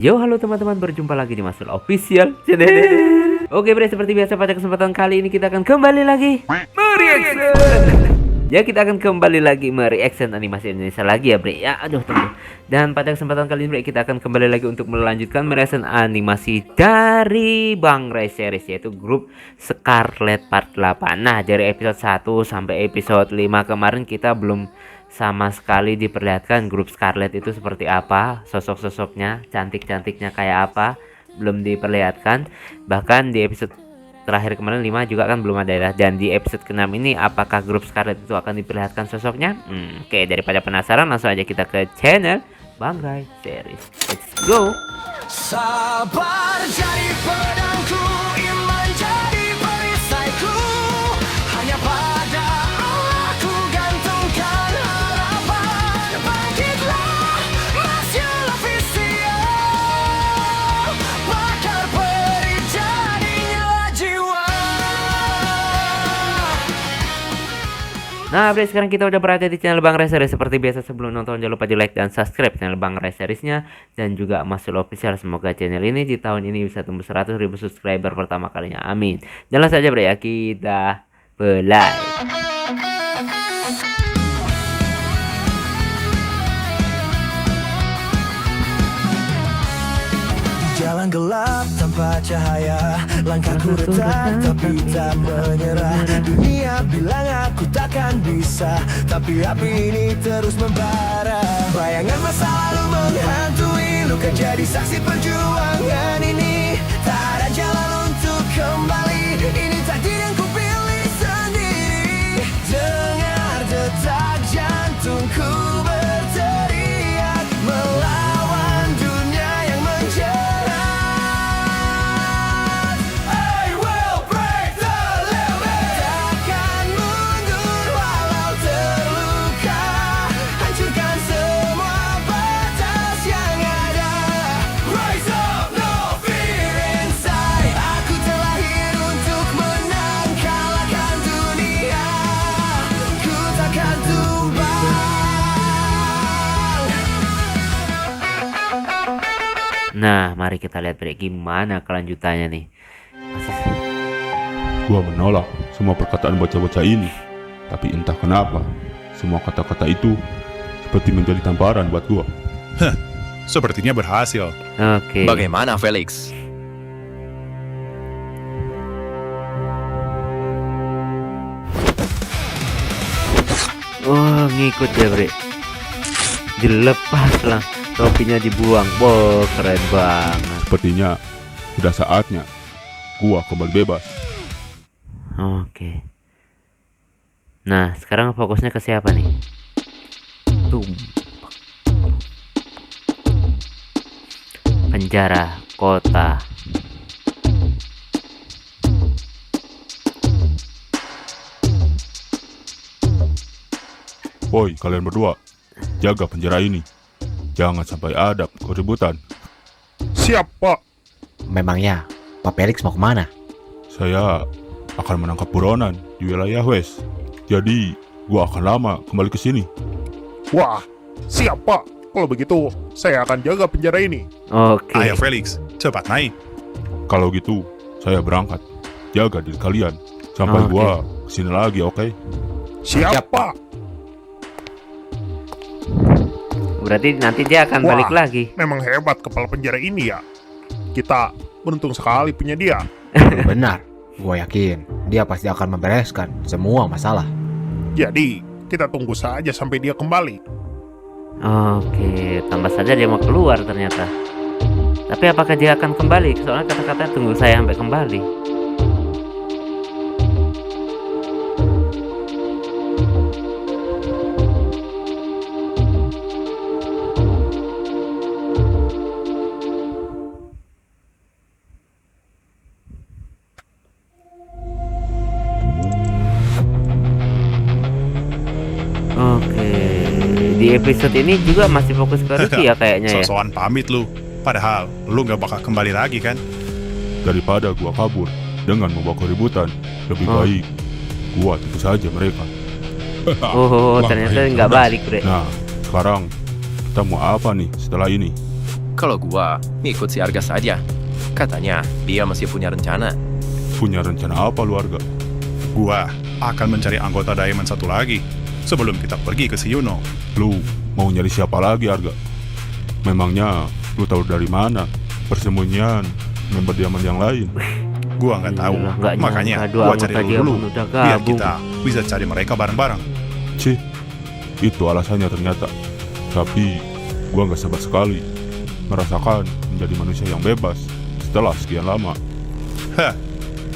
Yo, halo teman-teman, berjumpa lagi di Masul Official Channel. Oke bre, seperti biasa pada kesempatan kali ini kita akan kembali lagi mereaction. Ya, kita akan kembali lagi mereaction animasi Indonesia lagi ya bre. Ya, aduh teman. Dan pada kesempatan kali ini bre, kita akan kembali lagi untuk melanjutkan mereaction animasi dari Bang Ray series, yaitu grup Scarlet Part 8. Nah, dari episode 1 sampai episode 5 kemarin kita belum sama sekali diperlihatkan grup Scarlet itu seperti apa, sosok-sosoknya, cantik-cantiknya kayak apa, belum diperlihatkan. Bahkan di episode terakhir kemarin 5 juga kan belum ada ya. Dan di episode ke-6 ini apakah grup Scarlet itu akan diperlihatkan sosoknya? Oke, daripada penasaran langsung aja kita ke channel Bang Ray series. Let's go. Sabar jadi pedangku, iman jadi perisaiku. Hanya pada Allah ku gantungkan harapan. Bangkitlah, Masyul Official. Bakar peri jadinya jiwa. Nah bre, sekarang kita udah berada di channel Bang Ray series. Seperti biasa sebelum nonton jangan lupa di like dan subscribe channel Bang Ray seriesnya dan juga Masul Official. Semoga channel ini di tahun ini bisa tembus 100.000 subscriber pertama kalinya, amin. Jalan saja bre ya, kita play. Jalan gelap tanpa cahaya, langkahku retak tapi tak menyerah. Dunia bilang aku takkan bisa, tapi api ini terus membara. Bayangan masa lalu menghantui, luka jadi saksi perjuangan ini. Tak ada jalan untuk kembali, ini takdir yang kupilih sendiri. Dengar detak jantungku berteriak melawan dunia yang menjerat. Nah, mari kita lihat bre, gimana kelanjutannya nih. Gua menolak semua perkataan bocah-bocah ini. Tapi entah kenapa, semua kata-kata itu seperti menjadi tamparan buat gua. Sepertinya berhasil. Oke. Bagaimana Felix? Oh, ngikut ya bre. Dilepas lah, topinya dibuang. Wow, keren banget. Sepertinya sudah saatnya gua kembali bebas. Oke. Nah, sekarang fokusnya ke siapa nih? Penjara kota. Woi, kalian berdua, jaga penjara ini. Jangan sampai ada keributan. Siap, Pak. Memangnya Pak Felix mau kemana? Saya akan menangkap buronan di wilayah West. Jadi, gua akan lama kembali ke sini. Wah, siap, Pak. Kalau begitu, saya akan jaga penjara ini. Oke. Ayo, Felix. Cepat naik. Kalau gitu, saya berangkat. Jaga diri kalian sampai Oke. gua kesini lagi, oke? Siap, Pak. Berarti nanti dia akan Wah. balik lagi. Memang hebat kepala penjara ini ya. Kita beruntung sekali punya dia. Benar, gue yakin dia pasti akan membereskan semua masalah. Jadi, kita tunggu saja sampai dia kembali. Oke, tambah saja dia mau keluar ternyata. Tapi apakah dia akan kembali? Soalnya kata-katanya tunggu saya sampai kembali. Oke, di episode ini juga masih fokus ke Ricky ya kayaknya ya. So-soan pamit lu. Padahal, lu gak bakal kembali lagi kan? Daripada gua kabur dengan membawa keributan, lebih Oh. baik gua tipu saja mereka. Oh, ternyata nggak balik bre. Nah, sekarang kita mau apa nih setelah ini? Kalau gua ngikut si Arga saja. Katanya dia masih punya rencana. Punya rencana apa lu, Arga? Gua akan mencari anggota Diamond satu lagi sebelum kita pergi ke si Yuno. Lu mau nyari siapa lagi, Arga? Memangnya lu tahu dari mana persembunyian member Diamond yang lain? Gua nggak tahu. Iyalah, nggak Makanya nyangka dua gua anggota cari lu dulu Diamond udah biar gabung. kita bisa cari mereka bareng-bareng. Cih, itu alasannya ternyata. Tapi gua nggak sabar sekali merasakan menjadi manusia yang bebas setelah sekian lama. Hah,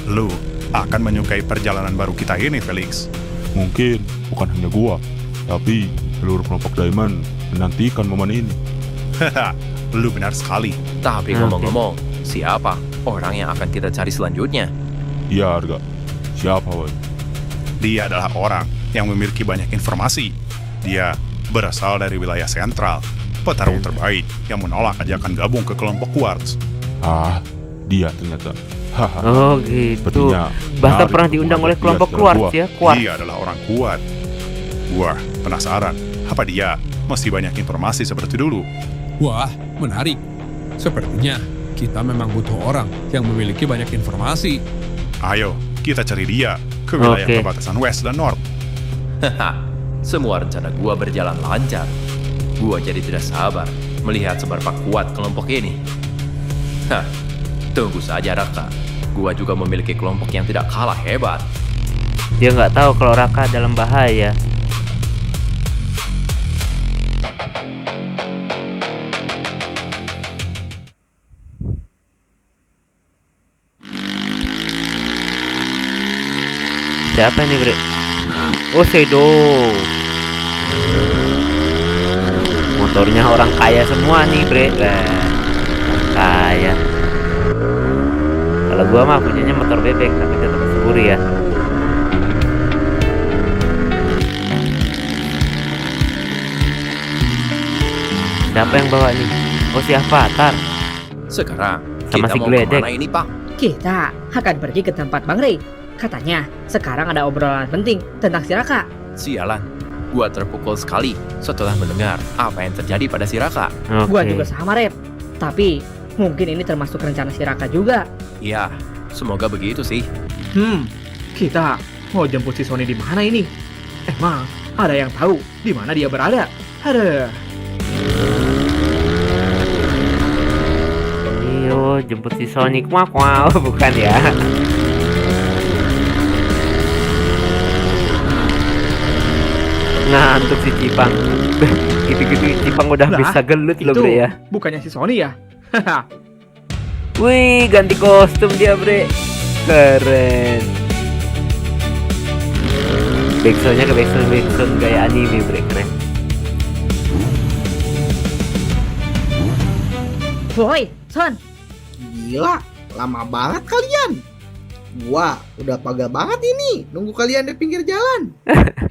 lu akan menyukai perjalanan baru kita ini, Felix. Mungkin bukan hanya gua, tapi seluruh kelompok Diamond menantikan momen ini. Haha, lu benar sekali. Tapi Oke. ngomong-ngomong, siapa orang yang akan kita cari selanjutnya? Iya, Arga. Siapa, woy? Dia adalah orang yang memiliki banyak informasi. Dia berasal dari wilayah sentral, petarung terbaik yang menolak ajakan gabung ke kelompok Quartz. Ah, dia ternyata. Haha. Oh gitu. Sepertinya Bahkan menarik pernah untuk diundang oleh mengajak kelompok dia secara Quartz gua. ya. Quartz. Dia adalah orang kuat. Gua penasaran, apa dia masih banyak informasi seperti dulu? Wah, menarik. Sepertinya kita memang butuh orang yang memiliki banyak informasi. Ayo, kita cari dia ke wilayah Oke. perbatasan West dan North. Haha, semua rencana gua berjalan lancar. Gua jadi tidak sabar melihat seberapa kuat kelompok ini. Hah, tunggu saja Raka. Gua juga memiliki kelompok yang tidak kalah hebat. Dia nggak tahu kalau Raka dalam bahaya. Siapa ini, Bre? Oh, Sedo. Motornya orang kaya semua nih, Bre. Lah, orang kaya. Kalau gua mah punyanya motor bebek, tapi tetap Supuri ya. Siapa yang bawa nih? Oh, si Avatar. Sekarang Sama kita si mau Gledek. kemana ini, Pak? Kita akan pergi ke tempat Bang Ray. Katanya sekarang ada obrolan penting tentang si Raka. Sialan, gua terpukul sekali setelah mendengar apa yang terjadi pada si Raka. Oke. Gua juga sama, Rep. Tapi mungkin ini termasuk rencana si Raka juga. Iya, semoga begitu sih. Kita mau jemput si Sony di mana ini? Emang ada yang tahu di mana dia berada? Ada. Iyo, jemput si Sonic. Wow, bukan ya. Ngantuk si Cipang. Gitu-gitu Cipang udah Lah, bisa gelut loh, Itu Bre ya. bukannya si Sony ya? Haha. Wih, ganti kostum dia, Bre. Keren. Backsoundnya ke backsound gaya anime, Bre. Keren. Woi, Son. Gila, lama banget kalian. Gua udah pagal banget ini nunggu kalian di pinggir jalan.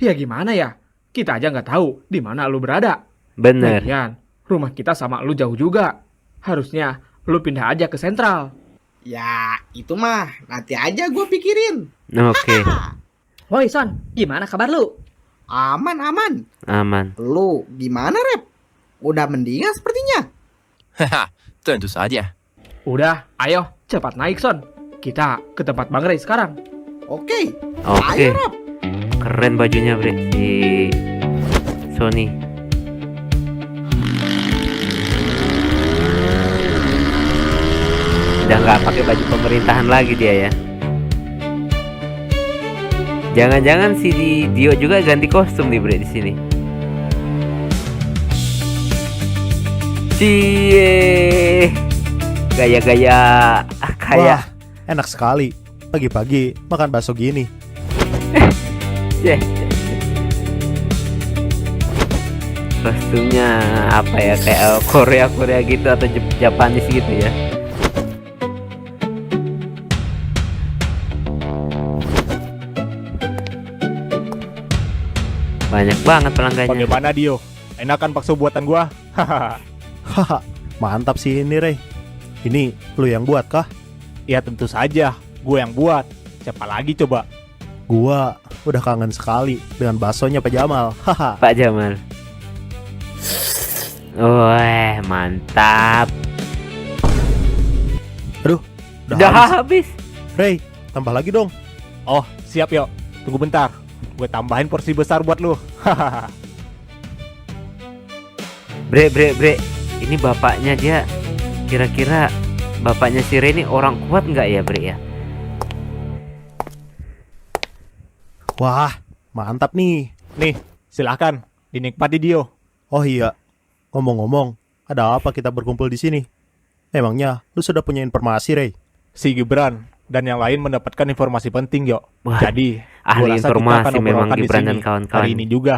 Ya gimana ya? Kita aja nggak tahu di mana lu berada. Bener. Lagian, rumah kita sama lu jauh juga. Harusnya lu pindah aja ke sentral. Ya, itu mah nanti aja gua pikirin. Oke, Woi, Son. Gimana kabar lu? Aman, aman. aman. Lu gimana, Rep? Udah mendingan sepertinya. Haha, tentu saja. Udah, ayo cepat naik, Son. Kita ke tempat Bang Ray sekarang. Oke. Oke. Ayo, Rep. Keren bajunya, Bre. Si Sony. Udah nggak pakai baju pemerintahan lagi dia ya. Jangan-jangan si Dio juga ganti kostum nih, Bre, di sini. Cie. Gaya-gaya kayak Enak sekali. Pagi-pagi makan bakso gini. Cie. Kostumnya apa ya, kayak Korea gitu atau Japanese gitu ya. Banyak banget pelanggannya. Bagaimana Dio? Enakan bakso buatan gua? Haha, mantap sih ini Rey. Ini lu yang buat kah? Ya tentu saja, gua yang buat. Siapa lagi coba? Gua udah kangen sekali dengan baksonya Pak Jamal. Haha. Pak Jamal. Wah, mantap. Aduh, Udah habis. Ray, tambah lagi dong. Oh, siap yo. Tunggu bentar. Gue tambahin porsi besar buat lu. Hahaha. Bre. Ini bapaknya dia. Kira-kira bapaknya si Ray ini orang kuat nggak ya, Bre ya? Wah, mantap nih. Nih, silahkan dinikmati Dio. Oh iya, ngomong-ngomong, ada apa kita berkumpul di sini? Emangnya lu sudah punya informasi, Ray? Si Gibran dan yang lain mendapatkan informasi penting, yo. Wah, Jadi, ahli gua rasa kita informasi akan memang obrolkan di Gibran sini dan kawan-kawan. hari ini juga.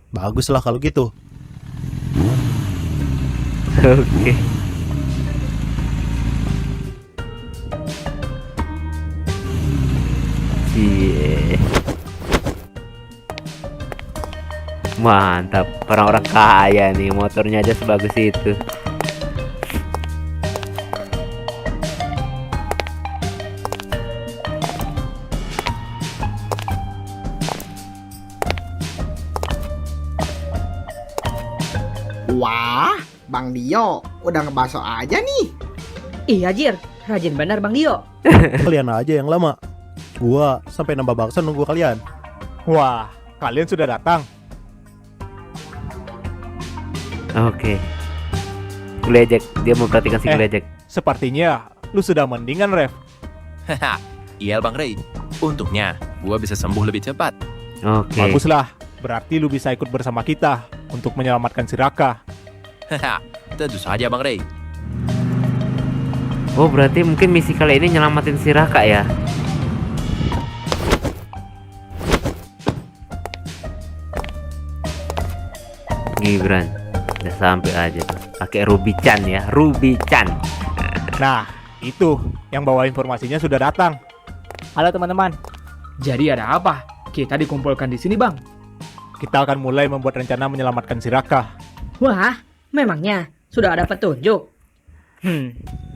Baguslah kalau gitu. Oke. Cie. Mantap, orang-orang kaya nih, motornya aja sebagus itu. Wah, Bang Dio udah ngebaso aja nih. Iya Jir, rajin benar Bang Dio. Kalian aja yang lama. Gua sampai nambah bakso nunggu kalian. Wah, kalian sudah datang. Oke. Gulejek, dia memperhatikan si Gulejek. Sepertinya lu sudah mendingan, Rev. Haha, iya Bang Ray. Untungnya gua bisa sembuh lebih cepat. Oke. Baguslah, berarti lu bisa ikut bersama kita untuk menyelamatkan si Raka. Haha, tentu saja Bang Ray. Oh, berarti mungkin misi kali ini nyelamatin si Raka ya? Gibran, udah sampai aja tuh. Pakai Ruby-chan ya, Ruby-chan. Nah, itu yang bawa informasinya sudah datang. Halo teman-teman. Jadi ada apa? Kita dikumpulkan di sini, Bang. Kita akan mulai membuat rencana menyelamatkan si Raka. Wah, memangnya sudah ada petunjuk?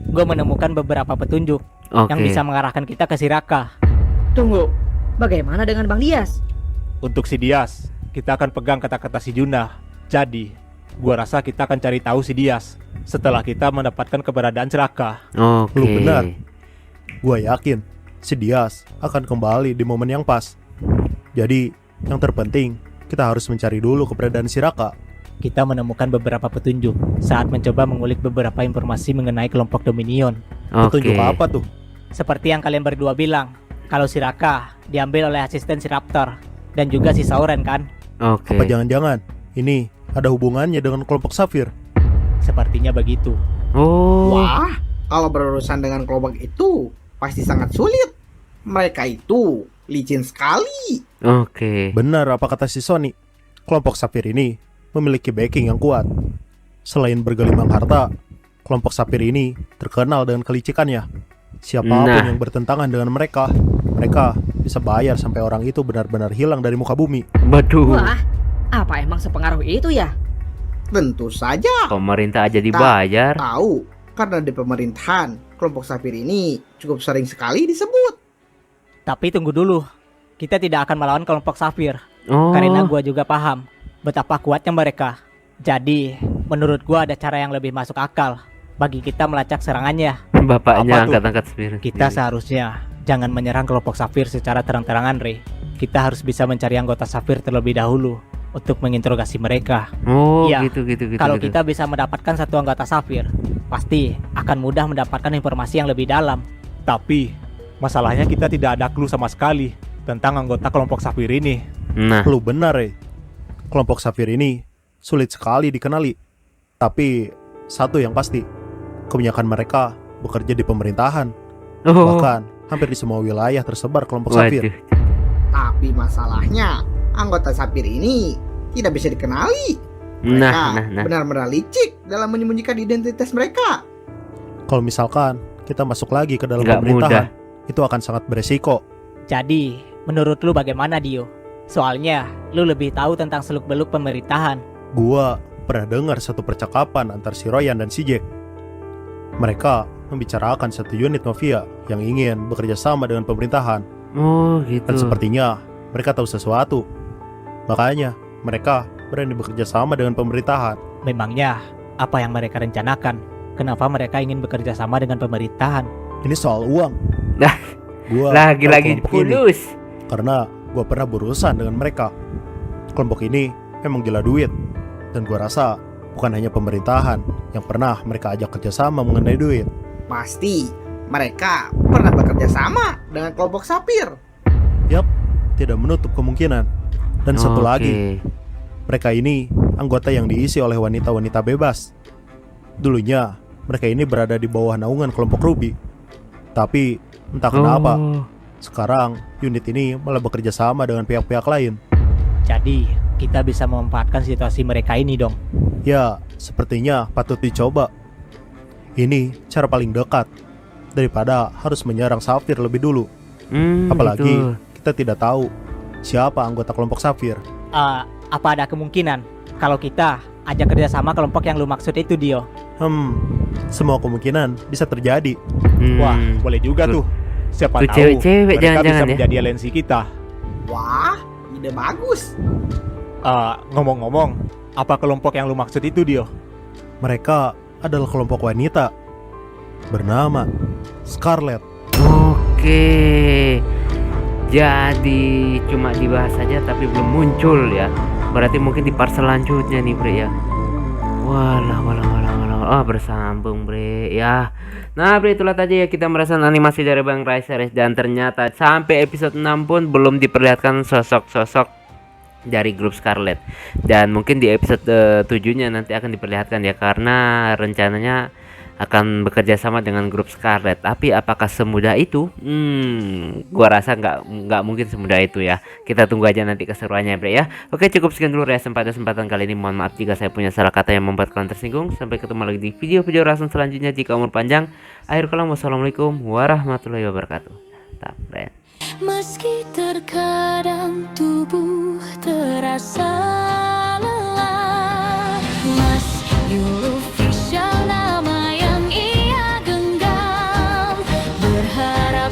Gue menemukan beberapa petunjuk yang bisa mengarahkan kita ke si Raka. Tunggu, bagaimana dengan Bang Dias? Untuk si Dias, kita akan pegang kata-kata si Juna. Jadi, gua rasa kita akan cari tahu si Dias setelah kita mendapatkan keberadaan si Raka. Oke. Lu benar. Gua yakin si Dias akan kembali di momen yang pas. Jadi, yang terpenting kita harus mencari dulu keberadaan si Raka. Kita menemukan beberapa petunjuk saat mencoba mengulik beberapa informasi mengenai kelompok Dominion. Petunjuk apa tuh? Seperti yang kalian berdua bilang, kalau si Raka diambil oleh asisten si Raptor dan juga si Sauren kan? Oke. Apa jangan-jangan ini ada hubungannya dengan kelompok Safir? Sepertinya begitu. Oh. Wah, kalau berurusan dengan kelompok itu pasti sangat sulit. Mereka itu licin sekali. Oke. Benar apa kata si Sony. Kelompok Safir ini memiliki backing yang kuat. Selain bergelimang harta, kelompok Safir ini terkenal dengan kelicikannya. Siapapun yang bertentangan dengan mereka bisa bayar sampai orang itu benar-benar hilang dari muka bumi. Waduh. Wah, apa emang sepengaruh itu ya? Tentu saja. Pemerintah aja dibayar. Tahu, karena di pemerintahan kelompok Safir ini cukup sering sekali disebut. Tapi tunggu dulu, kita tidak akan melawan kelompok Safir. Oh. Karena gua juga paham betapa kuatnya mereka. Jadi, menurut gua ada cara yang lebih masuk akal bagi kita melacak serangannya. Bapaknya angkat-angkat spirit. Kita seharusnya jangan menyerang kelompok Safir secara terang-terangan, Ray. Kita harus bisa mencari anggota Safir terlebih dahulu untuk menginterogasi mereka. Oh, ya, gitu. Kalau kita bisa mendapatkan satu anggota Safir, pasti akan mudah mendapatkan informasi yang lebih dalam. Tapi, masalahnya kita tidak ada clue sama sekali tentang anggota kelompok Safir ini. Nah, lu benar, Ray. Kelompok Safir ini sulit sekali dikenali. Tapi, satu yang pasti, kebanyakan mereka bekerja di pemerintahan. Bahkan, hampir di semua wilayah tersebar kelompok Safir. Tapi masalahnya, anggota Safir ini tidak bisa dikenali. Mereka benar-benar licik dalam menyembunyikan identitas mereka. Kalau misalkan kita masuk lagi ke dalam pemerintahan, itu akan sangat beresiko. Jadi, menurut lu bagaimana, Dio? Soalnya, lu lebih tahu tentang seluk-beluk pemerintahan. Gua pernah dengar satu percakapan antar si Royan dan si Jack. Mereka membicarakan satu unit mafia yang ingin bekerja sama dengan pemerintahan. Oh, gitu. Dan sepertinya mereka tahu sesuatu. Makanya mereka berani bekerja sama dengan pemerintahan. Memangnya apa yang mereka rencanakan? Kenapa mereka ingin bekerja sama dengan pemerintahan? Ini soal uang. Nah, Gua lagi-lagi tahu kelompok ini fulus. karena gua pernah berurusan dengan mereka. Kelompok ini memang gila duit, dan gua rasa bukan hanya pemerintahan yang pernah mereka ajak kerjasama mengenai duit. Pasti mereka pernah bekerja sama dengan kelompok Sapir. Yap, tidak menutup kemungkinan. Dan satu Oke. lagi, mereka ini anggota yang diisi oleh wanita-wanita bebas. Dulunya mereka ini berada di bawah naungan kelompok Ruby. Tapi entah kenapa Oh. sekarang unit ini malah bekerja sama dengan pihak-pihak lain. Jadi, kita bisa memanfaatkan situasi mereka ini dong. Ya, sepertinya patut dicoba. Ini cara paling dekat daripada harus menyerang Sapphire lebih dulu. Apalagi Betul. kita tidak tahu siapa anggota kelompok Sapphire. Apa ada kemungkinan kalau kita ajak kerjasama kelompok yang lu maksud itu, Dio? Semua kemungkinan bisa terjadi. Wah, boleh juga tuh. Siapa Tuh tahu cewek-cewek mereka bisa jangan-jangan ya. menjadi aliansi kita. Wah, ide bagus. Ngomong-ngomong, apa kelompok yang lu maksud itu, Dio? Mereka adalah kelompok wanita bernama Scarlet. Oke. Jadi cuma dibahas saja tapi belum muncul ya. Berarti mungkin di part selanjutnya nih, Bre ya. Walah. Bersambung, Bre ya. Nah, Bre, itulah tadi ya kita merasakan animasi dari Bang Rai Series, dan ternyata sampai episode 6 pun belum diperlihatkan sosok-sosok dari grup Scarlet. Dan mungkin di episode 7-nya nanti akan diperlihatkan ya, karena rencananya akan bekerja sama dengan grup Scarlet. Tapi apakah semudah itu? Gua rasa nggak mungkin semudah itu ya. Kita tunggu aja nanti keseruannya, Bre ya. Oke, cukup sekian dulu ya kesempatan kali ini. Mohon maaf jika saya punya salah kata yang membuat kalian tersinggung. Sampai ketemu lagi di video-video reaction selanjutnya jika umur panjang. Akhir kalam, wassalamualaikum warahmatullahi wabarakatuh. Tak, Bre. Meski terkadang tubuh terasa lelah, Mas Eurovision nama yang ia genggam, berharap